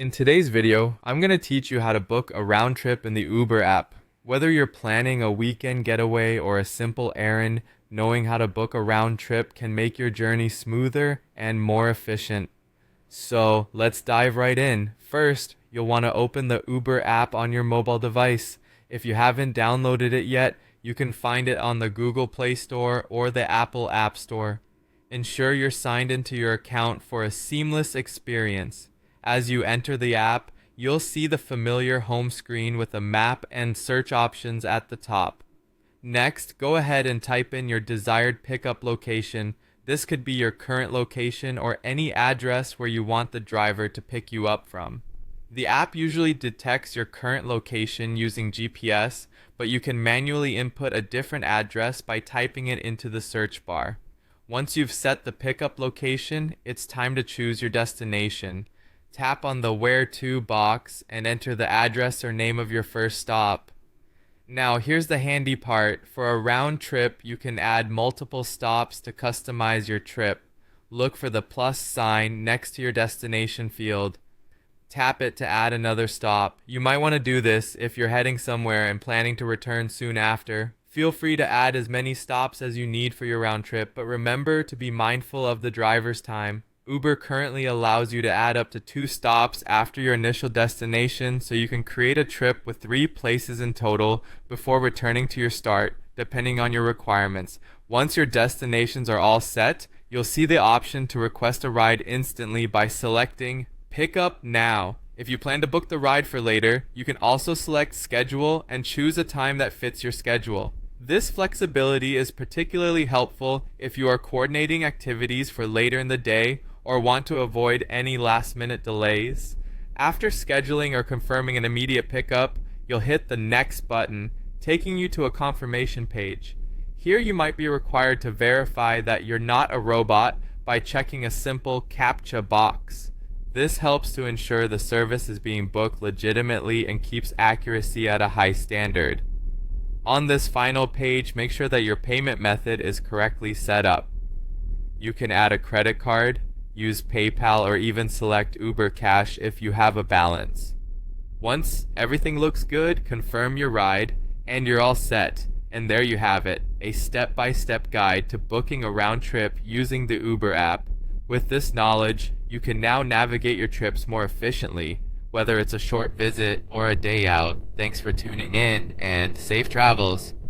In today's video, I'm going to teach you how to book a round trip in the Uber app. Whether you're planning a weekend getaway or a simple errand, knowing how to book a round trip can make your journey smoother and more efficient. So let's dive right in. First, you'll want to open the Uber app on your mobile device. If you haven't downloaded it yet, you can find it on the Google Play Store or the Apple App Store. Ensure you're signed into your account for a seamless experience. As you enter the app, you'll see the familiar home screen with a map and search options at the top. Next, go ahead and type in your desired pickup location. This could be your current location or any address where you want the driver to pick you up from. The app usually detects your current location using GPS, but you can manually input a different address by typing it into the search bar. Once you've set the pickup location, it's time to choose your destination. Tap on the Where To box and enter the address or name of your first stop. Now here's the handy part. For a round trip, you can add multiple stops to customize your trip. Look for the plus sign next to your destination field. Tap it to add another stop. You might want to do this if you're heading somewhere and planning to return soon after. Feel free to add as many stops as you need for your round trip, but remember to be mindful of the driver's time. Uber currently allows you to add up to 2 stops after your initial destination, so you can create a trip with 3 places in total before returning to your start, depending on your requirements. Once your destinations are all set, you'll see the option to request a ride instantly by selecting Pick Up Now. If you plan to book the ride for later, you can also select Schedule and choose a time that fits your schedule. This flexibility is particularly helpful if you are coordinating activities for later in the day or want to avoid any last-minute delays. After scheduling or confirming an immediate pickup, you'll hit the Next button, taking you to a confirmation page. Here you might be required to verify that you're not a robot by checking a simple CAPTCHA box. This helps to ensure the service is being booked legitimately and keeps accuracy at a high standard. On this final page, make sure that your payment method is correctly set up. You can add a credit card, use PayPal, or even select Uber Cash if you have a balance. Once everything looks good, confirm your ride, and you're all set. And there you have it, a step-by-step guide to booking a round trip using the Uber app. With this knowledge, you can now navigate your trips more efficiently, whether it's a short visit or a day out. Thanks for tuning in, and safe travels.